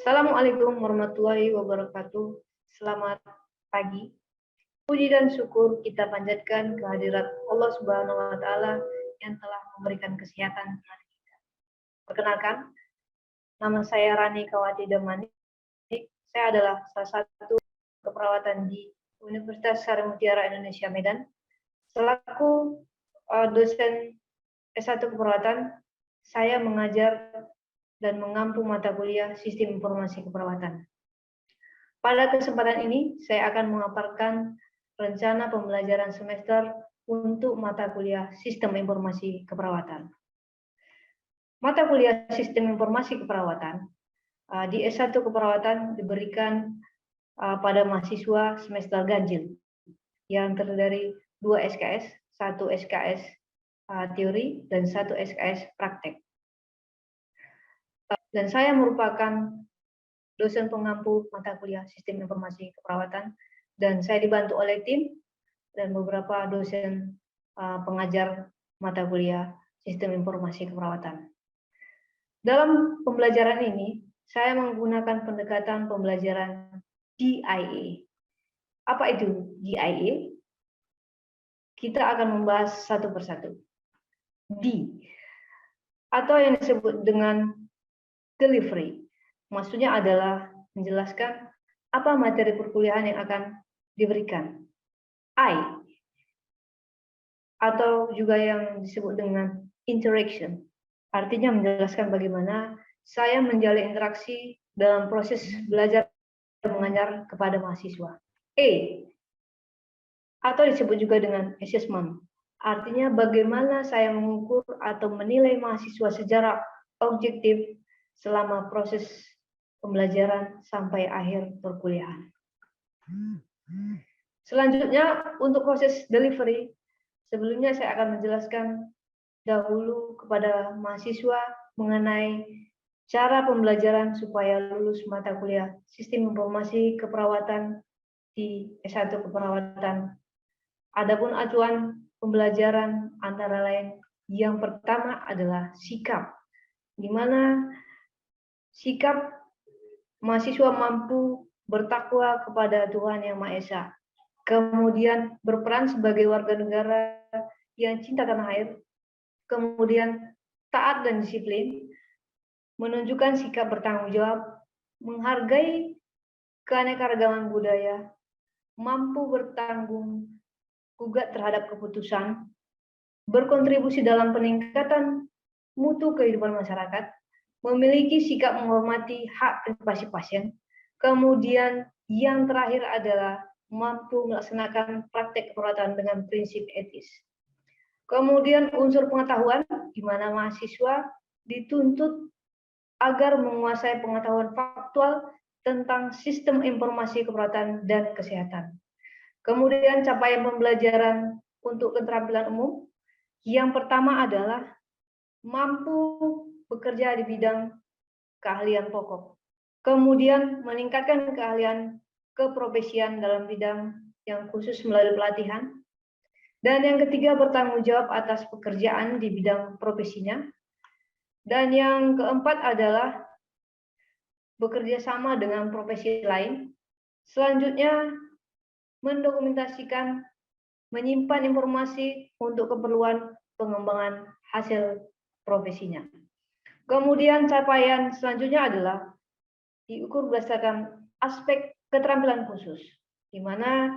Assalamualaikum warahmatullahi wabarakatuh. Selamat pagi. Puji dan syukur kita panjatkan kehadirat Allah Subhanahu wa taala yang telah memberikan kesehatan kepada kita. Perkenalkan, nama saya Rani Kawati Damani. Saya adalah salah satu keperawatan di Universitas Sari Mutiara Indonesia Medan. Selaku dosen S1 keperawatan, saya mengajar dan mengampu mata kuliah Sistem Informasi Keperawatan. Pada kesempatan ini, saya akan memaparkan rencana pembelajaran semester untuk mata kuliah Sistem Informasi Keperawatan. Mata kuliah Sistem Informasi Keperawatan di S1 Keperawatan diberikan pada mahasiswa semester ganjil yang terdiri dari 2 SKS, 1 SKS teori, dan 1 SKS praktek. Dan saya merupakan dosen pengampu mata kuliah Sistem Informasi Keperawatan, dan saya dibantu oleh tim dan beberapa dosen pengajar mata kuliah Sistem Informasi Keperawatan. Dalam pembelajaran ini, saya menggunakan pendekatan pembelajaran DIA. Apa itu DIA? Kita akan membahas satu persatu. D, atau yang disebut dengan delivery, maksudnya adalah menjelaskan apa materi perkuliahan yang akan diberikan. I, atau juga yang disebut dengan interaction, artinya menjelaskan bagaimana saya menjalin interaksi dalam proses belajar dan mengajar kepada mahasiswa. A, atau disebut juga dengan assessment, artinya bagaimana saya mengukur atau menilai mahasiswa secara objektif selama proses pembelajaran sampai akhir perkuliahan. Selanjutnya, untuk proses delivery, sebelumnya saya akan menjelaskan dahulu kepada mahasiswa mengenai cara pembelajaran supaya lulus mata kuliah Sistem Informasi Keperawatan di S1 Keperawatan. Adapun acuan pembelajaran antara lain, yang pertama adalah sikap, di mana sikap mahasiswa mampu bertakwa kepada Tuhan Yang Maha Esa, kemudian berperan sebagai warga negara yang cinta tanah air, kemudian taat dan disiplin, menunjukkan sikap bertanggung jawab, menghargai keanekaragaman budaya, mampu bertanggung gugat terhadap keputusan, berkontribusi dalam peningkatan mutu kehidupan masyarakat, memiliki sikap menghormati hak privasi pasien, kemudian yang terakhir adalah mampu melaksanakan praktek keperawatan dengan prinsip etis. Kemudian unsur pengetahuan, di mana mahasiswa dituntut agar menguasai pengetahuan faktual tentang sistem informasi keperawatan dan kesehatan. Kemudian capaian pembelajaran untuk keterampilan umum, yang pertama adalah mampu bekerja di bidang keahlian pokok. Kemudian meningkatkan keahlian keprofesian dalam bidang yang khusus melalui pelatihan. Dan yang ketiga, bertanggung jawab atas pekerjaan di bidang profesinya. Dan yang keempat adalah bekerja sama dengan profesi lain. Selanjutnya, mendokumentasikan, menyimpan informasi untuk keperluan pengembangan hasil profesinya. Kemudian capaian selanjutnya adalah diukur berdasarkan aspek keterampilan khusus, di mana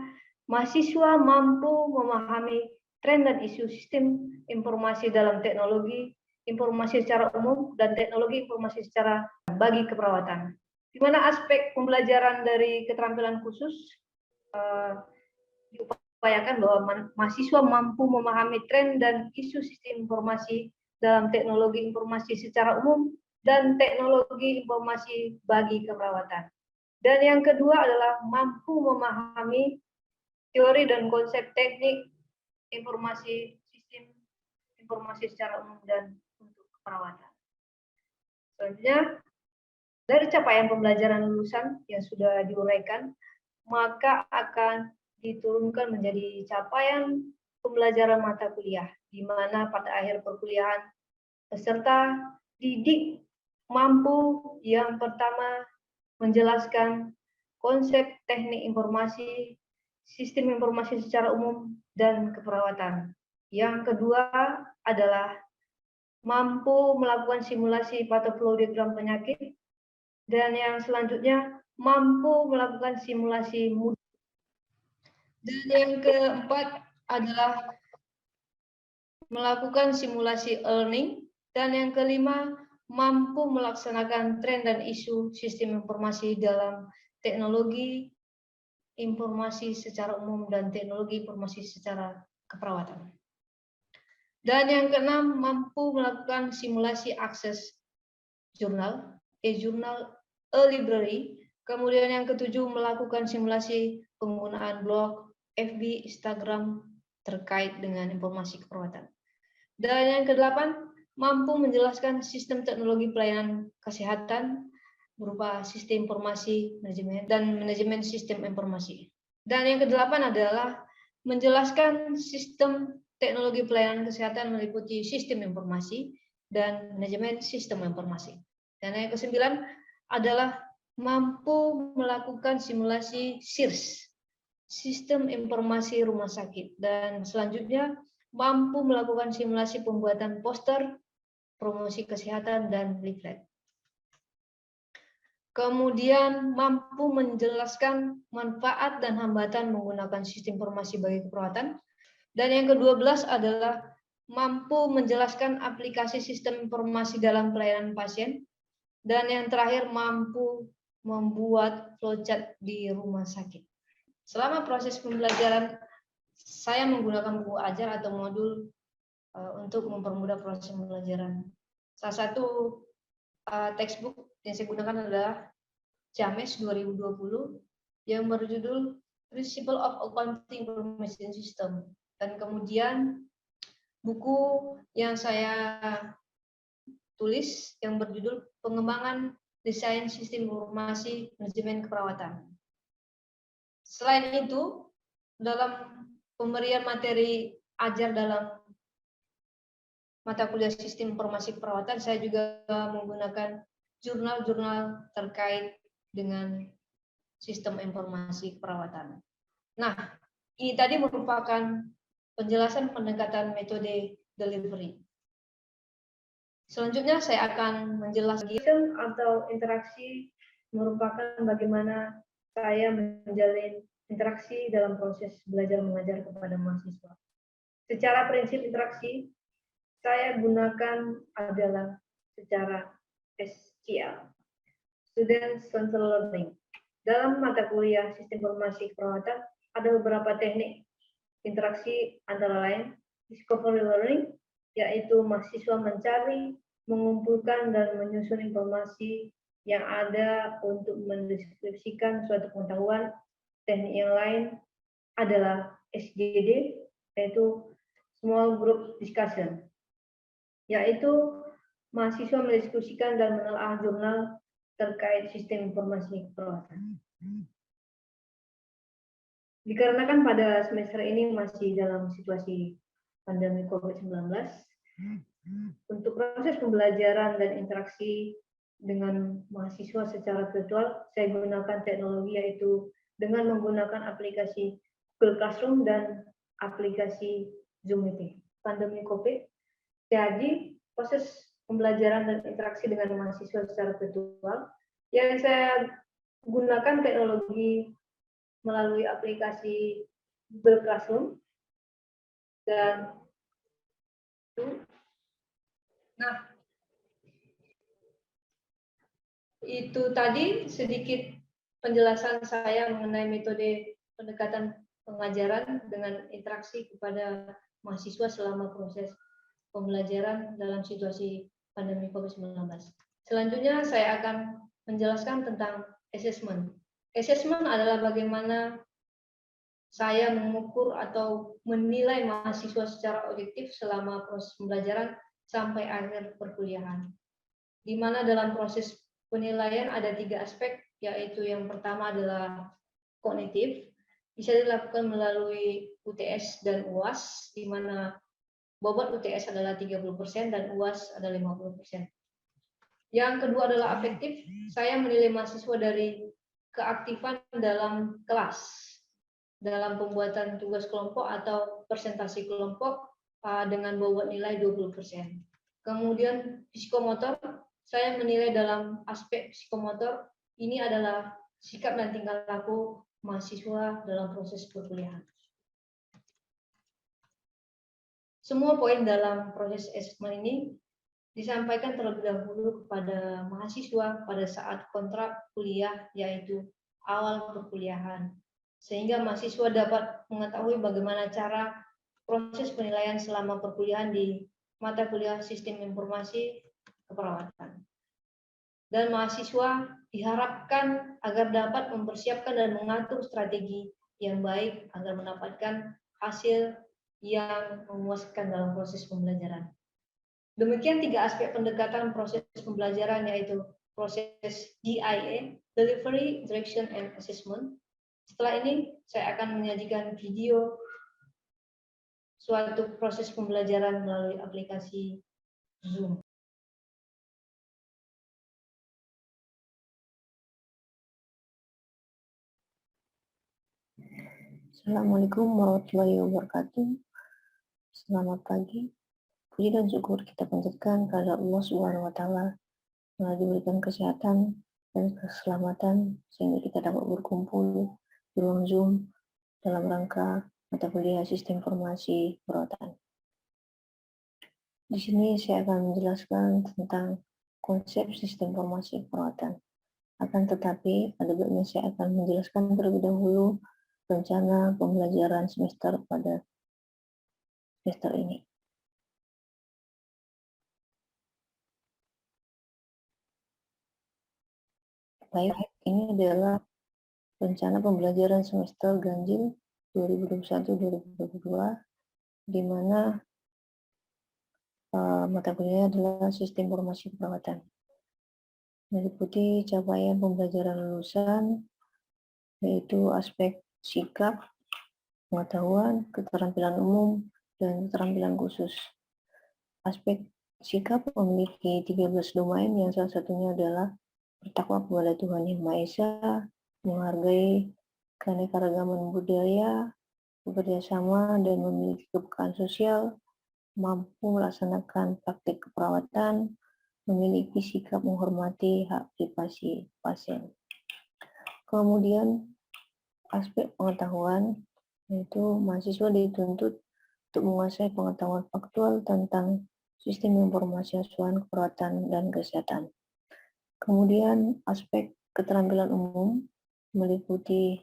mahasiswa mampu memahami tren dan isu sistem informasi dalam teknologi informasi secara umum dan teknologi informasi secara bagi keperawatan. Di mana aspek pembelajaran dari keterampilan khusus diupayakan bahwa mahasiswa mampu memahami tren dan isu sistem informasi dalam teknologi informasi secara umum dan teknologi informasi bagi keperawatan. Dan yang kedua adalah mampu memahami teori dan konsep teknik informasi sistem informasi secara umum dan untuk keperawatan. Selanjutnya, dari capaian pembelajaran lulusan yang sudah diuraikan, maka akan diturunkan menjadi capaian pembelajaran mata kuliah, di mana pada akhir perkuliahan peserta didik mampu yang pertama menjelaskan konsep teknik informasi, sistem informasi secara umum, dan keperawatan. Yang kedua adalah mampu melakukan simulasi patoflow diagram penyakit, dan yang selanjutnya mampu melakukan simulasi mudah. Dan yang keempat adalah melakukan simulasi learning, dan yang kelima mampu melaksanakan tren dan isu sistem informasi dalam teknologi informasi secara umum dan teknologi informasi secara keperawatan. Dan yang keenam mampu melakukan simulasi akses jurnal, e-jurnal, e-library. Kemudian yang ketujuh melakukan simulasi penggunaan blog, FB, Instagram terkait dengan informasi keperawatan. Dan yang kedelapan mampu menjelaskan sistem teknologi pelayanan kesehatan berupa sistem informasi manajemen dan manajemen sistem informasi. Dan yang kedelapan adalah menjelaskan sistem teknologi pelayanan kesehatan meliputi sistem informasi dan manajemen sistem informasi. Dan yang kesembilan adalah mampu melakukan simulasi SIRS, sistem informasi rumah sakit. Dan selanjutnya mampu melakukan simulasi pembuatan poster, promosi kesehatan, dan leaflet. Kemudian mampu menjelaskan manfaat dan hambatan menggunakan sistem informasi bagi keperawatan. Dan yang ke-12 adalah mampu menjelaskan aplikasi sistem informasi dalam pelayanan pasien. Dan yang terakhir mampu membuat flowchart di rumah sakit. Selama proses pembelajaran, saya menggunakan buku ajar atau modul untuk mempermudah proses pembelajaran. Salah satu textbook yang saya gunakan adalah JAMES 2020 yang berjudul Principle of Accounting Information System. Dan kemudian buku yang saya tulis yang berjudul Pengembangan Desain Sistem Informasi Manajemen Keperawatan. Selain itu, dalam pemberian materi ajar dalam mata kuliah sistem informasi keperawatan, saya juga menggunakan jurnal-jurnal terkait dengan sistem informasi keperawatan. Nah, ini tadi merupakan penjelasan pendekatan metode delivery. Selanjutnya saya akan menjelaskan atau interaksi merupakan bagaimana saya menjalin interaksi dalam proses belajar mengajar kepada mahasiswa. Secara prinsip interaksi saya gunakan adalah secara SCL, Student Centered Learning. Dalam mata kuliah Sistem Informasi Keperawatan ada beberapa teknik interaksi antara lain Discovery Learning, yaitu mahasiswa mencari, mengumpulkan, dan menyusun informasi yang ada untuk mendeskripsikan suatu pengetahuan. Teknik yang lain adalah SGD, yaitu Small Group Discussion, yaitu mahasiswa mendiskusikan dan menelaah jurnal terkait sistem informasi keperawatan. Dikarenakan pada semester ini masih dalam situasi pandemi COVID-19, untuk proses pembelajaran dan interaksi dengan mahasiswa secara virtual, saya gunakan teknologi yaitu dengan menggunakan aplikasi Google Classroom dan aplikasi Zoom Meeting. Pandemi COVID, jadi proses pembelajaran dan interaksi dengan mahasiswa secara virtual yang saya gunakan teknologi melalui aplikasi Google Classroom dan itu tadi sedikit penjelasan saya mengenai metode pendekatan pengajaran dengan interaksi kepada mahasiswa selama proses pembelajaran dalam situasi pandemi COVID-19. Selanjutnya saya akan menjelaskan tentang assessment. Assessment adalah bagaimana saya mengukur atau menilai mahasiswa secara objektif selama proses pembelajaran sampai akhir perkuliahan. Di mana dalam proses penilaian ada 3 aspek, yaitu yang pertama adalah kognitif, bisa dilakukan melalui UTS dan UAS, di mana bobot UTS adalah 30% dan UAS adalah 50%. Yang kedua adalah afektif. Saya menilai mahasiswa dari keaktifan dalam kelas, dalam pembuatan tugas kelompok atau presentasi kelompok dengan bobot nilai 20%. Kemudian psikomotor, saya menilai dalam aspek psikomotor, ini adalah sikap dan tingkah laku mahasiswa dalam proses perkuliahan. Semua poin dalam proses asesmen ini disampaikan terlebih dahulu kepada mahasiswa pada saat kontrak kuliah, yaitu awal perkuliahan, sehingga mahasiswa dapat mengetahui bagaimana cara proses penilaian selama perkuliahan di mata kuliah Sistem Informasi Keperawatan. Dan mahasiswa diharapkan agar dapat mempersiapkan dan mengatur strategi yang baik agar mendapatkan hasil yang memuaskan dalam proses pembelajaran. Demikian 3 aspek pendekatan proses pembelajaran, yaitu proses DIA, Delivery, Direction, and Assessment. Setelah ini, saya akan menyajikan video suatu proses pembelajaran melalui aplikasi Zoom. Assalamualaikum warahmatullahi wabarakatuh. Selamat pagi. Puji dan syukur kita panjatkan kepada Allah Subhanahu wa taala telah diberikan kesehatan dan keselamatan sehingga kita dapat berkumpul di ruang Zoom dalam rangka mata kuliah Sistem Informasi Keperawatan. Di sini saya akan menjelaskan tentang konsep Sistem Informasi Keperawatan. Akan tetapi, ada baiknya saya akan menjelaskan terlebih dahulu rencana pembelajaran semester pada semester ini. Baik, ini adalah rencana pembelajaran semester ganjil 2021-2022, di mana mata kuliah adalah Sistem Informasi Keperawatan. Meliputi capaian pembelajaran lulusan, yaitu aspek sikap, pengetahuan, keterampilan umum, dan keterampilan khusus. Aspek sikap memiliki 13 domain, yang salah satunya adalah bertakwa kepada Tuhan Yang Maha Esa, menghargai keanekaragaman budaya, bekerja sama dan memiliki kepekaan sosial, mampu melaksanakan praktik keperawatan, memiliki sikap menghormati hak privasi pasien. Kemudian aspek pengetahuan, yaitu mahasiswa dituntut untuk menguasai pengetahuan faktual tentang sistem informasi asuhan keperawatan dan kesehatan. Kemudian aspek keterampilan umum meliputi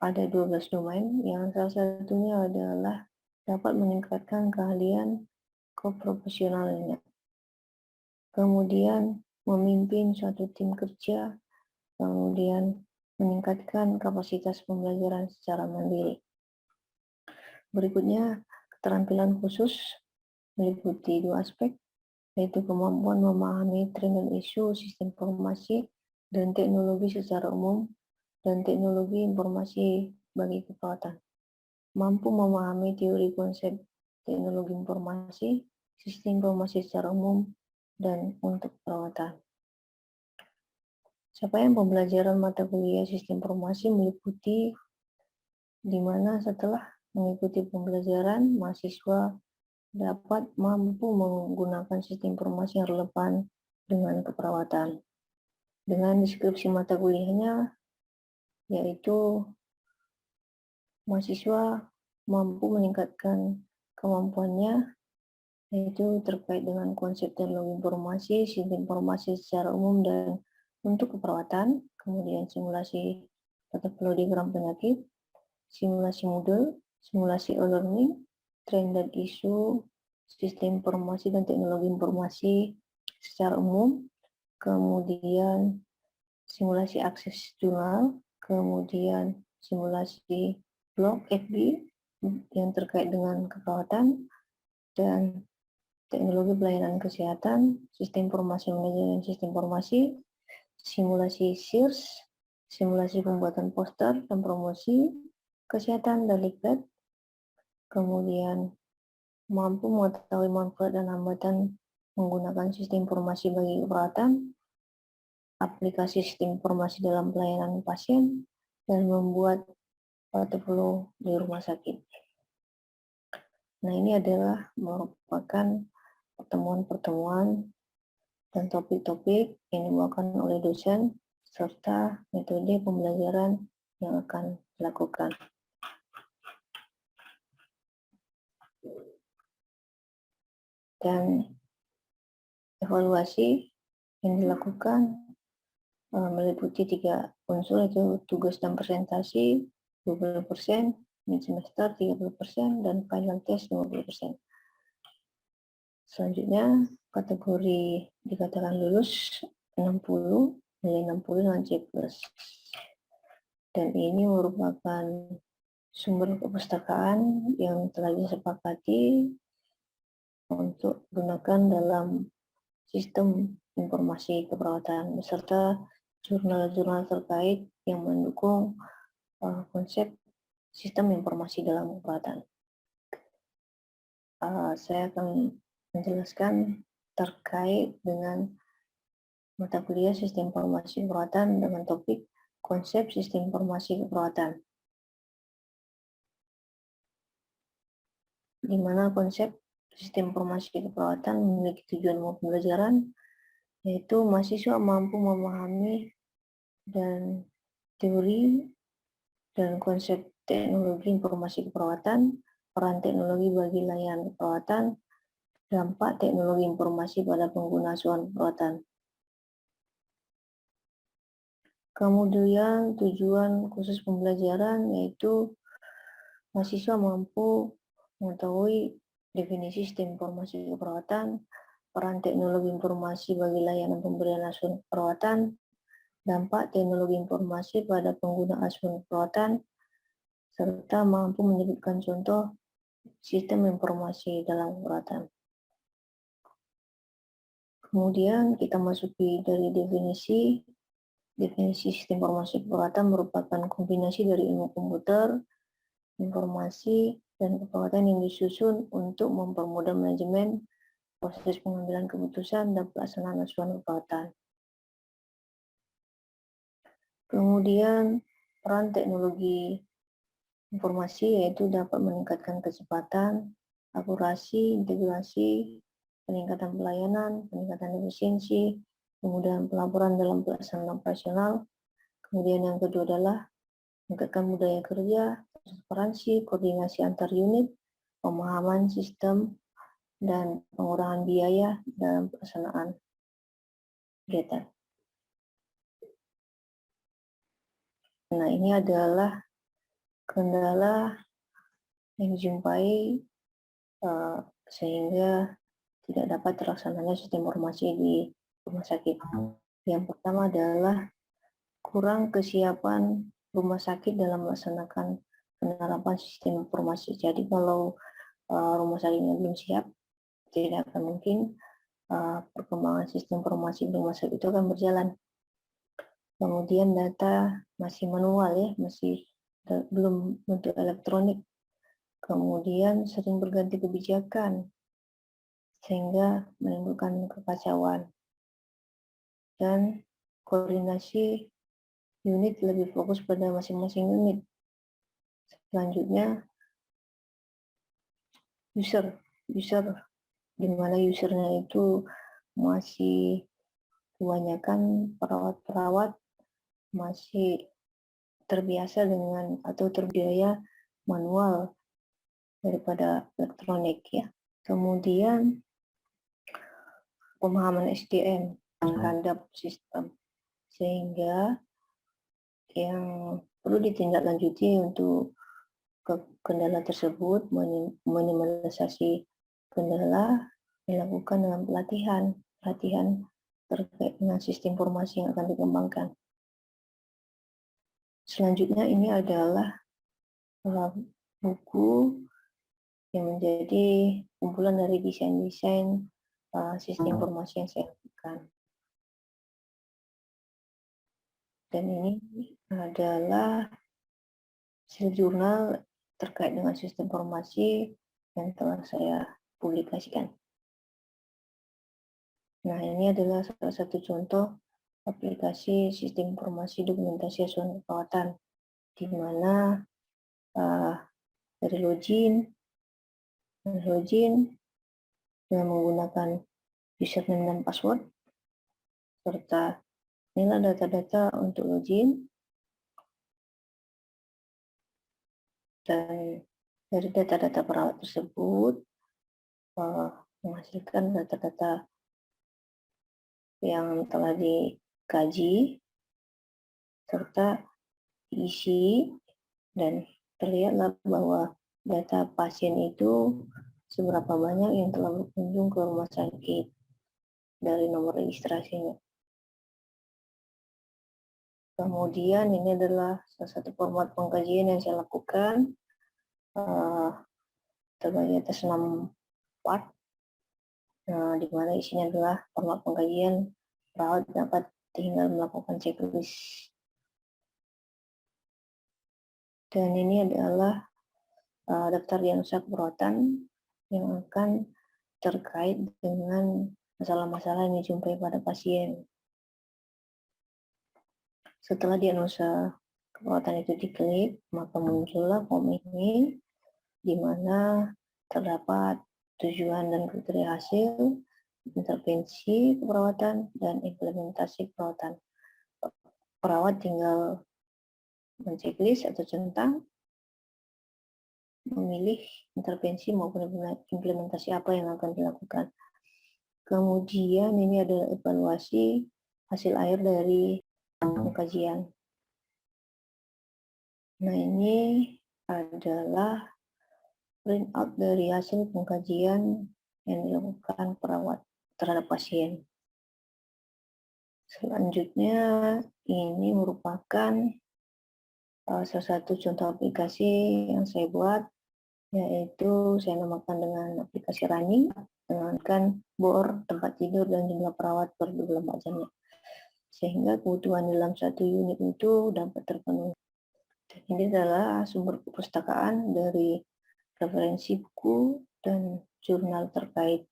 ada 12 domain, yang salah satunya adalah dapat meningkatkan keahlian keprofesionalannya. Kemudian memimpin suatu tim kerja, kemudian meningkatkan kapasitas pembelajaran secara mandiri. Berikutnya, keterampilan khusus meliputi 2 aspek, yaitu kemampuan memahami tren dan isu sistem informasi dan teknologi secara umum, dan teknologi informasi bagi keperawatan. Mampu memahami teori konsep teknologi informasi, sistem informasi secara umum, dan untuk perawatan. Capaian pembelajaran mata kuliah sistem informasi meliputi di mana setelah mengikuti pembelajaran, mahasiswa dapat mampu menggunakan sistem informasi yang relevan dengan keperawatan. Dengan deskripsi mata kuliahnya, yaitu mahasiswa mampu meningkatkan kemampuannya, yaitu terkait dengan konsep teknologi informasi, sistem informasi secara umum dan untuk keperawatan, kemudian simulasi patologigram penyakit, simulasi modul, simulasi e-learning, tren dan isu, sistem informasi dan teknologi informasi secara umum, kemudian simulasi akses jurnal, kemudian simulasi blog FB yang terkait dengan keperawatan, dan teknologi pelayanan kesehatan, sistem informasi manajemen sistem informasi, simulasi SIRS, simulasi pembuatan poster dan promosi, kesehatan dan Likbed, kemudian mampu mengetahui manfaat dan hambatan menggunakan sistem informasi bagi keperawatan, aplikasi sistem informasi dalam pelayanan pasien, dan membuat portofolio di rumah sakit. Nah, ini adalah merupakan pertemuan-pertemuan dan topik-topik yang dibawakan oleh dosen serta metode pembelajaran yang akan dilakukan. Dan evaluasi yang dilakukan meliputi 3 unsur, yaitu tugas dan presentasi 20%, mid semester 30%, dan final test 50%. Selanjutnya, kategori dikatakan lulus 60, nilai 60 dengan C+. Dan ini merupakan sumber perpustakaan yang telah disepakati untuk digunakan dalam sistem informasi keperawatan beserta jurnal-jurnal terkait yang mendukung konsep sistem informasi dalam keperawatan. Saya akan menjelaskan terkait dengan mata kuliah sistem informasi keperawatan dengan topik konsep sistem informasi keperawatan, di mana konsep sistem informasi keperawatan memiliki tujuan pembelajaran, yaitu mahasiswa mampu memahami dan teori dan konsep teknologi informasi keperawatan, peran teknologi bagi layanan keperawatan, dampak teknologi informasi pada pengguna asuhan keperawatan. Kemudian tujuan khusus pembelajaran yaitu mahasiswa mampu mengetahui definisi sistem informasi keperawatan, peran teknologi informasi bagi layanan pemberian asuhan keperawatan, dampak teknologi informasi pada pengguna asuhan keperawatan, serta mampu menyebutkan contoh sistem informasi dalam keperawatan. Kemudian kita masuki dari definisi. Definisi sistem informasi keperawatan merupakan kombinasi dari ilmu komputer, informasi, dan keperawatan yang disusun untuk mempermudah manajemen, proses pengambilan keputusan, dan pelaksanaan asuhan keperawatan. Kemudian peran teknologi informasi yaitu dapat meningkatkan kecepatan, akurasi, integrasi, peningkatan pelayanan, peningkatan efisiensi, kemudian pelaporan dalam pelaksanaan operasional. Kemudian yang kedua adalah meningkatkan budaya kerja, transparansi, koordinasi antar unit, pemahaman sistem, dan pengurangan biaya dalam pelaksanaan kegiatan. Nah, ini adalah kendala yang dijumpai sehingga tidak dapat terlaksananya sistem informasi di rumah sakit. Yang pertama adalah kurang kesiapan rumah sakit dalam melaksanakan penerapan sistem informasi. Jadi kalau rumah sakitnya belum siap, tidak akan mungkin perkembangan sistem informasi di rumah sakit itu akan berjalan. Kemudian data masih manual ya, masih belum bentuk elektronik. Kemudian sering berganti kebijakan, sehingga menimbulkan kekacauan. Dan koordinasi unit lebih fokus pada masing-masing unit. Selanjutnya, user di mana usernya itu masih kebanyakan perawat-perawat masih terbiasa dengan atau terbiaya manual daripada elektronik ya. Kemudian pemahaman SDM terhadap sistem, sehingga yang perlu ditindaklanjuti untuk kendala tersebut, minimalisasi kendala dilakukan dengan pelatihan terkait dengan sistem informasi yang akan dikembangkan. Selanjutnya ini adalah buku yang menjadi kumpulan dari desain-desain sistem informasi yang saya lakukan. Dan ini adalah hasil jurnal terkait dengan sistem informasi yang telah saya publikasikan. Nah, ini adalah salah satu contoh aplikasi sistem informasi dokumentasi asuhan keperawatan, di mana dari login dengan menggunakan username dan password, serta inilah data-data untuk login, dan dari data-data perawat tersebut menghasilkan data-data yang telah dikaji serta diisi, dan terlihatlah bahwa data pasien itu seberapa banyak yang telah berkunjung ke rumah sakit dari nomor registrasinya. Kemudian ini adalah salah satu format pengkajian yang saya lakukan, terbagi atas 6 part, di mana isinya adalah format pengkajian perawat dapat tinggal melakukan checklist. Dan ini adalah daftar diagnosa keperawatan yang akan terkait dengan masalah-masalah yang dijumpai pada pasien. Setelah diagnosa keperawatan itu diklik, maka muncullah form ini, di mana terdapat tujuan dan kriteria hasil, intervensi keperawatan, dan implementasi keperawatan. Perawat tinggal menceklis atau centang, memilih intervensi maupun implementasi apa yang akan dilakukan. Kemudian ini adalah evaluasi hasil akhir dari pengkajian. Nah, ini adalah print out dari hasil pengkajian yang dilakukan perawat terhadap pasien. Selanjutnya, ini merupakan salah satu contoh aplikasi yang saya buat, yaitu saya namakan dengan aplikasi running, dengan bor, tempat tidur, dan jumlah perawat per 24 jamnya. Sehingga kebutuhan dalam satu unit itu dapat terpenuhi. Dan ini adalah sumber perpustakaan dari referensi buku dan jurnal terkait.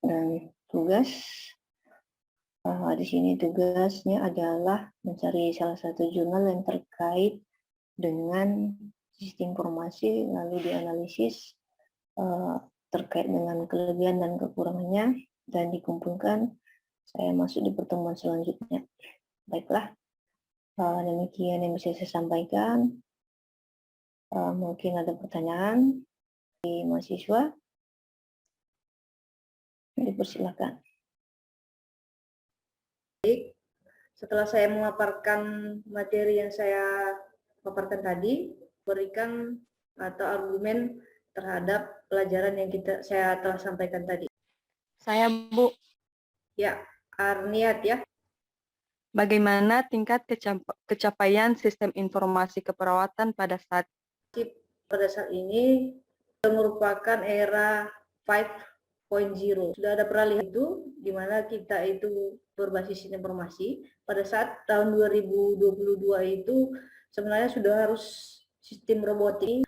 Dan tugas di sini tugasnya adalah mencari salah satu jurnal yang terkait dengan sistem informasi, lalu dianalisis terkait dengan kelebihan dan kekurangannya, dan dikumpulkan. Saya masuk di pertemuan selanjutnya. Baiklah, demikian yang bisa saya sampaikan. Mungkin ada pertanyaan dari mahasiswa. Dipersilakan. Baik, setelah saya memaparkan materi yang saya paparkan tadi, berikan atau argumen terhadap pelajaran yang saya telah sampaikan tadi. Saya, Bu. Ya, Arniat ya. Bagaimana tingkat kecapaian sistem informasi keperawatan pada saat ini merupakan era 5.0. Sudah ada peralihan itu, di mana kita itu berbasis sistem informasi. Pada saat tahun 2022 itu sebenarnya sudah harus sistem robotik,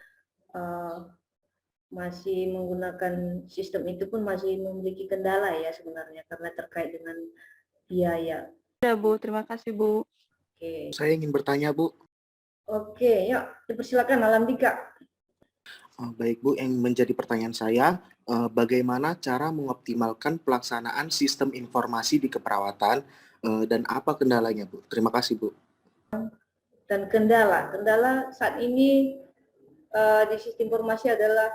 masih menggunakan sistem itu pun masih memiliki kendala ya sebenarnya, karena terkait dengan biaya. Ya, Bu. Terima kasih, Bu. Oke. Saya ingin bertanya, Bu. Oke, yuk dipersilakan Alantika. Baik, Bu. Yang menjadi pertanyaan saya, bagaimana cara mengoptimalkan pelaksanaan sistem informasi di keperawatan dan apa kendalanya, Bu? Terima kasih, Bu. Dan kendala saat ini di sistem informasi adalah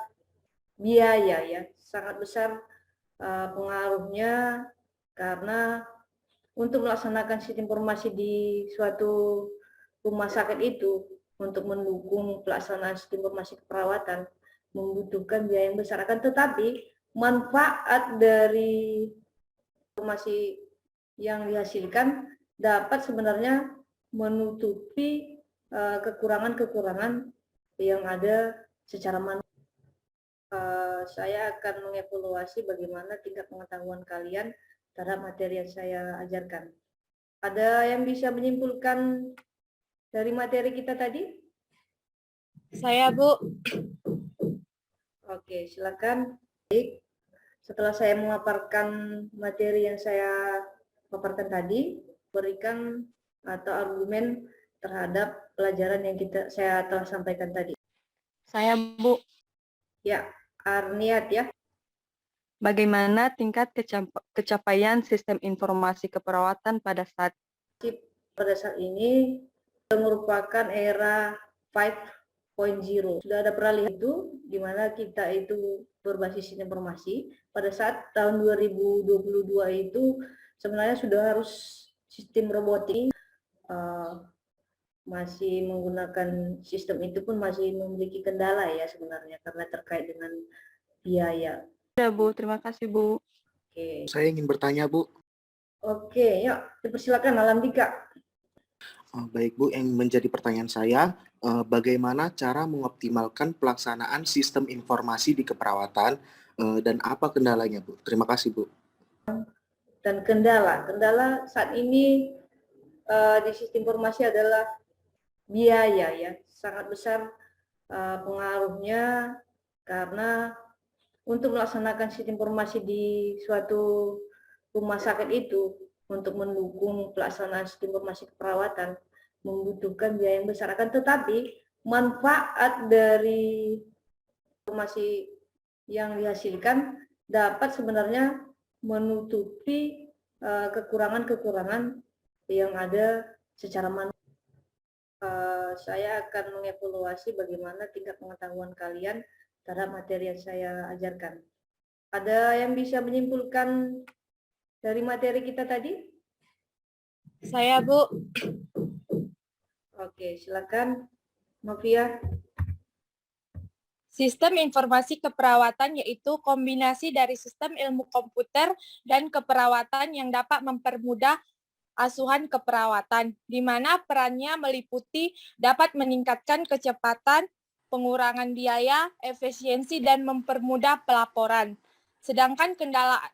biaya ya, sangat besar pengaruhnya, karena untuk melaksanakan sistem informasi di suatu rumah sakit itu, untuk mendukung pelaksanaan sistem informasi keperawatan membutuhkan biaya yang besar. Akan tetapi manfaat dari informasi yang dihasilkan dapat sebenarnya menutupi kekurangan-kekurangan yang ada secara manual. Saya akan mengevaluasi bagaimana tingkat pengetahuan kalian terhadap materi yang saya ajarkan. Ada yang bisa menyimpulkan dari materi kita tadi? Saya, Bu. Oke, silakan. Baik. Setelah saya memaparkan materi yang saya paparkan tadi, berikan atau argumen terhadap pelajaran yang saya telah sampaikan tadi. Saya, Bu. Ya, Arniat ya. Bagaimana tingkat kecapaian sistem informasi keperawatan pada saat ini merupakan era 5.0. Sudah ada peralihan itu, di mana kita itu berbasis informasi. Pada saat tahun 2022 itu sebenarnya sudah harus sistem robotik, masih menggunakan sistem itu pun masih memiliki kendala ya sebenarnya, karena terkait dengan biaya. Sudah, Bu. Terima kasih, Bu. Oke. Saya ingin bertanya, Bu. Oke, yuk dipersilakan Alantika. Baik, Bu. Yang menjadi pertanyaan saya, bagaimana cara mengoptimalkan pelaksanaan sistem informasi di keperawatan dan apa kendalanya, Bu? Terima kasih, Bu. Dan kendala saat ini di sistem informasi adalah biaya ya, sangat besar pengaruhnya, karena untuk melaksanakan sistem informasi di suatu rumah sakit itu, untuk mendukung pelaksanaan sistem informasi keperawatan membutuhkan biaya yang besar. Akan tetapi manfaat dari informasi yang dihasilkan dapat sebenarnya menutupi kekurangan-kekurangan yang ada secara manual. Saya akan mengevaluasi bagaimana tingkat pengetahuan kalian terhadap materi yang saya ajarkan. Ada yang bisa menyimpulkan dari materi kita tadi? Saya, Bu. Oke, silakan Novia. Sistem informasi keperawatan yaitu kombinasi dari sistem ilmu komputer dan keperawatan yang dapat mempermudah asuhan keperawatan, di mana perannya meliputi dapat meningkatkan kecepatan, pengurangan biaya, efisiensi, dan mempermudah pelaporan. Sedangkan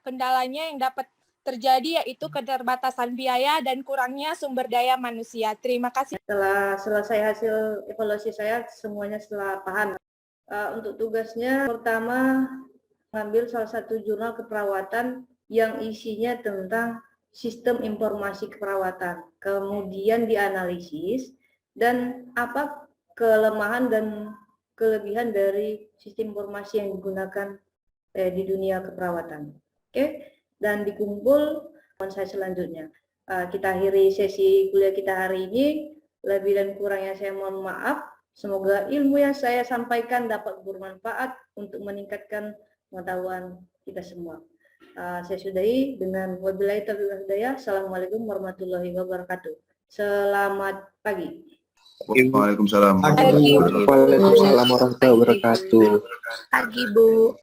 kendalanya yang dapat terjadi yaitu keterbatasan biaya dan kurangnya sumber daya manusia. Terima kasih. Setelah selesai hasil evaluasi saya, semuanya setelah paham. Untuk tugasnya, pertama mengambil salah satu jurnal keperawatan yang isinya tentang sistem informasi keperawatan, kemudian dianalisis dan apa kelemahan dan kelebihan dari sistem informasi yang digunakan di dunia keperawatan. Oke, dan dikumpul saya selanjutnya. Kita akhiri sesi kuliah kita hari ini. Lebih dan kurangnya saya mohon maaf. Semoga ilmu yang saya sampaikan dapat bermanfaat untuk meningkatkan pengetahuan kita semua. Saya sudahi dengan wabillahi taufiq wal hidayah. Assalamualaikum warahmatullahi wabarakatuh. Selamat pagi. Waalaikumsalam. Pagi, Bu. Waalaikumsalam warahmatullahi wabarakatuh. Pagi, Bu.